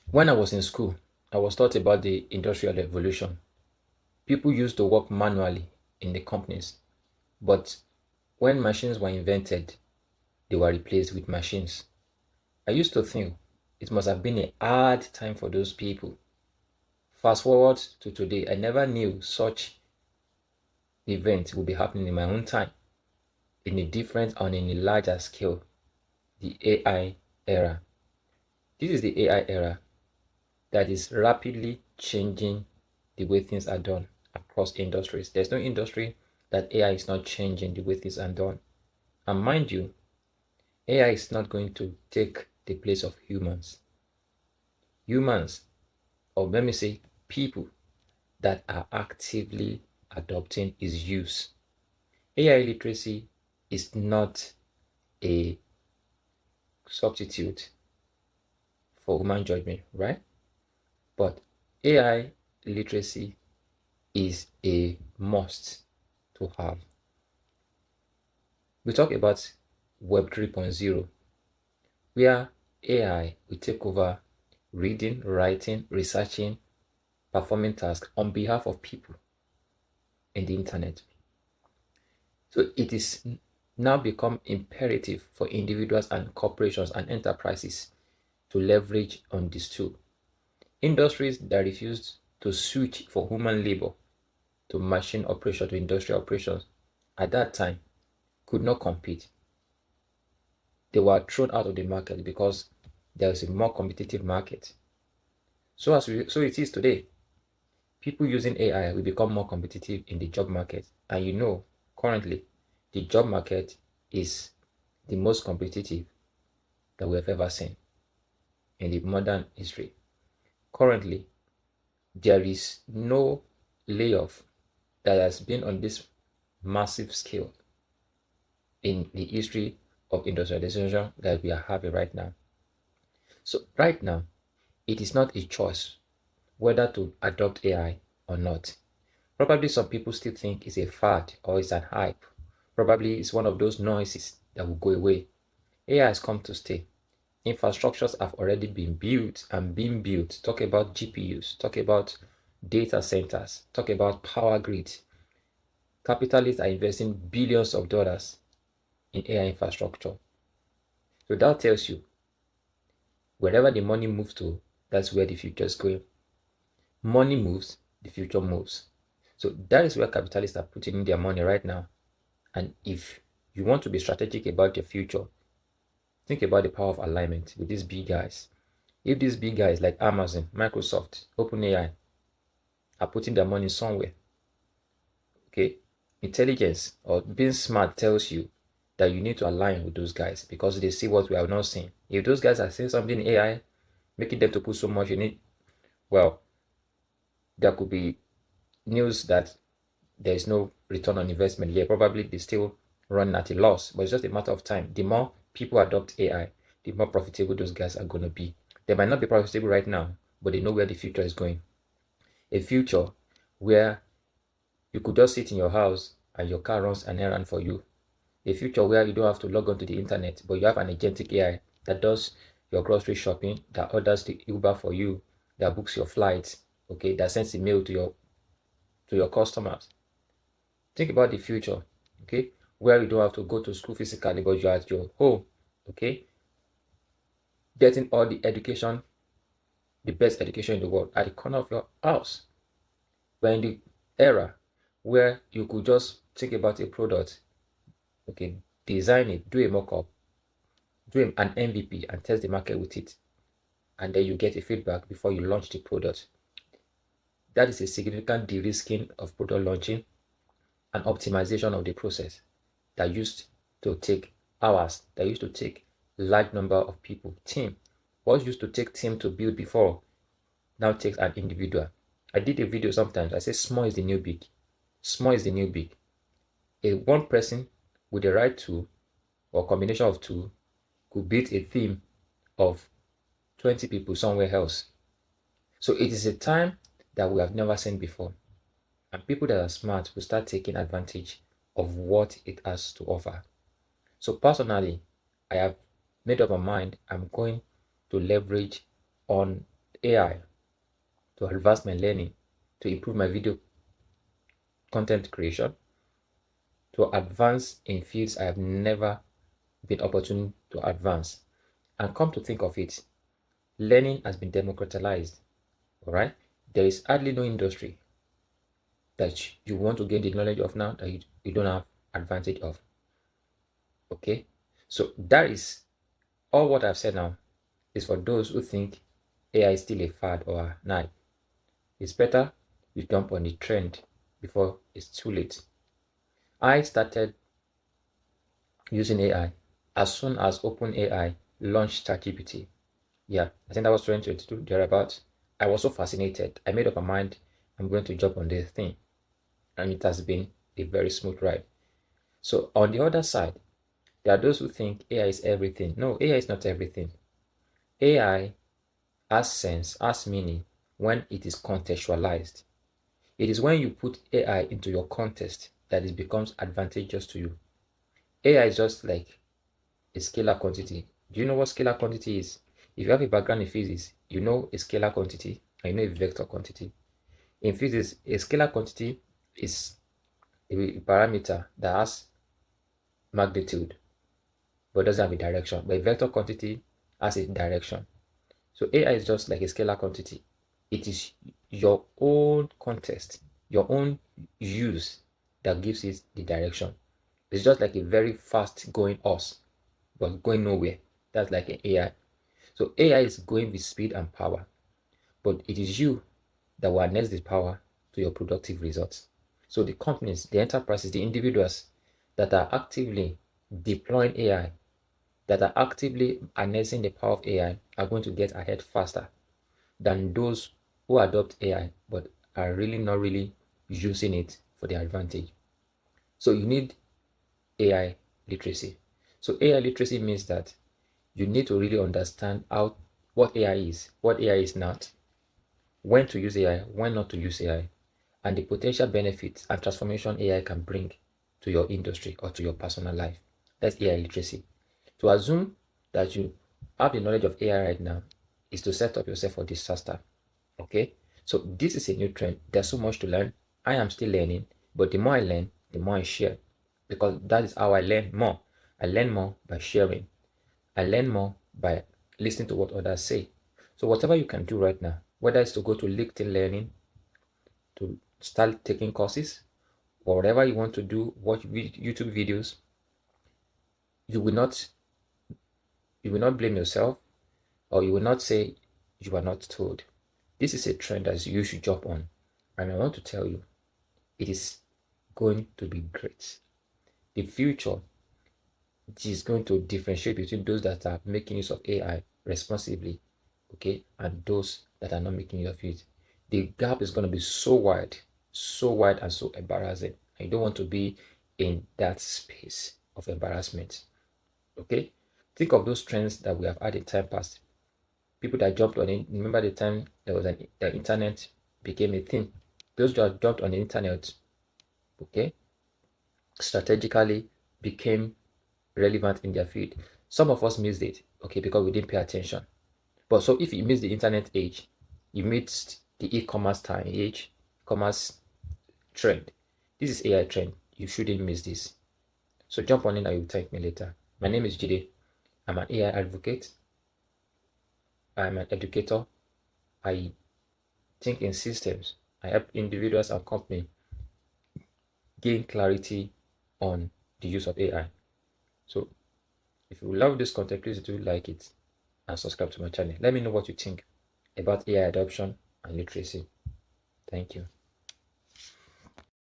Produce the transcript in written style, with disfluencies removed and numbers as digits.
When I was in school, I was taught about the industrial revolution. People used to work manually in the companies, but when machines were invented, they were replaced with machines. I used to think it must have been a hard time for those people. Fast forward to today, I never knew such event would be happening in my own time, in a different and in a larger scale, the AI era. This is the AI era that is rapidly changing the way things are done across industries. There's no industry that AI is not changing the way things are done. And mind you, AI is not going to take the place of humans. Humans, or let me say people that are actively adopting its use. AI literacy is not a substitute for human judgment, right? But AI literacy is a must to have. We talk about Web 3.0, where AI will take over reading, writing, researching, performing tasks on behalf of people in the internet. So it is now become imperative for individuals and corporations and enterprises to leverage on this tool. Industries that refuse to switch for human labor to machine operation to industrial operations at that time could not compete. They were thrown out of the market because there is a more competitive market. So it is today. People using AI will become more competitive in the job market. And currently, the job market is the most competitive that we have ever seen in the modern history. Currently, there is no layoff that has been on this massive scale in the history of industrialization that we are having right now. So right now, it is not a choice whether to adopt AI or not. Probably some people still think it's a fad or it's an hype. Probably it's one of those noises that will go away. AI has come to stay. Infrastructures have already been built and being built. Talk about GPUs, talk about data centers, talk about power grids. Capitalists are investing billions of dollars in AI infrastructure. So that tells you wherever the money moves to, that's where the future is going. Money moves, the future moves. So that is where capitalists are putting in their money right now. And if you want to be strategic about your future, think about the power of alignment with these big guys. If these big guys like Amazon, Microsoft, OpenAI are putting their money somewhere, okay, intelligence or being smart tells you that you need to align with those guys because they see what we have not seen. If those guys are saying something in AI, making them to put so much in it, well, there could be news that there is no return on investment here. Probably they still run at a loss, but it's just a matter of time. The more people adopt AI, the more profitable those guys are going to be. They might not be profitable right now, but they know where the future is going. A future where you could just sit in your house and your car runs an errand for you. A future where you don't have to log on to the internet, but you have an agentic AI that does your grocery shopping, that orders the Uber for you, that books your flights, okay, that sends email to your customers. Think about the future, okay, where you don't have to go to school physically, but you're at your home, okay, getting all the education, the best education in the world at the corner of your house. We're in the era where you could just think about a product, okay, design it, do a mock-up, do an MVP and test the market with it, and then you get a feedback before you launch the product. That is a significant de-risking of product launching and optimization of the process that used to take hours, that used to take large number of people, team. What used to take team to build before now takes an individual. I did a video sometimes. I say small is the new big. Small is the new big. A one person with the right tool or combination of two could beat a team of 20 people somewhere else. So it is a time that we have never seen before. And people that are smart will start taking advantage of what it has to offer. So personally, I have made up my mind I'm going to leverage on AI to advance my learning, to improve my video content creation, to advance in fields I have never been opportune to advance. And come to think of it, learning has been democratized. All right, there is hardly no industry that you want to gain the knowledge of now that you don't have advantage of. Okay, so that is all what I've said now is for those who think AI is still a fad or a hype. It's better you jump on the trend before it's too late. I started using AI as soon as OpenAI launched ChatGPT. Yeah, I think that was 2022, thereabouts. I was so fascinated. I made up my mind I'm going to jump on this thing. And it has been a very smooth ride. So on the other side, there are those who think AI is everything. No, AI is not everything. AI has sense, has meaning when it is contextualized. It is when you put AI into your context that it becomes advantageous to you. AI is just like a scalar quantity. Do you know what scalar quantity is? If you have a background in physics, you know a scalar quantity and you know a vector quantity. In physics, a scalar quantity is a parameter that has magnitude but doesn't have a direction. But a vector quantity has a direction. So AI is just like a scalar quantity. It is your own context, your own use that gives it the direction. It's just like a very fast going horse, but going nowhere. That's like an AI. So AI is going with speed and power, but it is you that will harness the power to your productive results. So the companies, the enterprises, the individuals that are actively deploying AI, that are actively harnessing the power of AI are going to get ahead faster than those who adopt AI but are really not really using it for their advantage. So you need AI literacy. So AI literacy means that you need to really understand how what AI is, what AI is not, when to use AI, when not to use AI, and the potential benefits and transformation AI can bring to your industry or to your personal life. That's AI literacy. To assume that you have the knowledge of AI right now is to set up yourself for disaster. Okay? So this is a new trend. There's so much to learn. I am still learning, but the more I learn, the more I share. Because that is how I learn more. I learn more by sharing. I learn more by listening to what others say. So whatever you can do right now, whether it's to go to LinkedIn Learning, to start taking courses, or whatever you want to do, watch YouTube videos, you will not blame yourself, or you will not say you are not told. This is a trend that you should jump on. And I want to tell you, it is going to be great. The future is going to differentiate between those that are making use of AI responsibly, okay, and those that are not making use of it. The gap is going to be so wide and so embarrassing. I don't want to be in that space of embarrassment. Okay, think of those trends that we have had in time past. People that jumped on it. Remember the time the internet became a thing. Those that jumped on the internet, okay, strategically became relevant in their field. Some of us missed it, okay, because we didn't pay attention. But so if you miss the internet age, you missed the e-commerce time age, commerce trend. This is AI trend. You shouldn't miss this. So jump on in and you'll thank me later. My name is Jide. I'm an AI advocate. I'm an educator. I think in systems. I help individuals and companies gain clarity on the use of AI. So if you love this content, please do like it and subscribe to my channel. Let me know what you think about AI adoption and literacy. Thank you.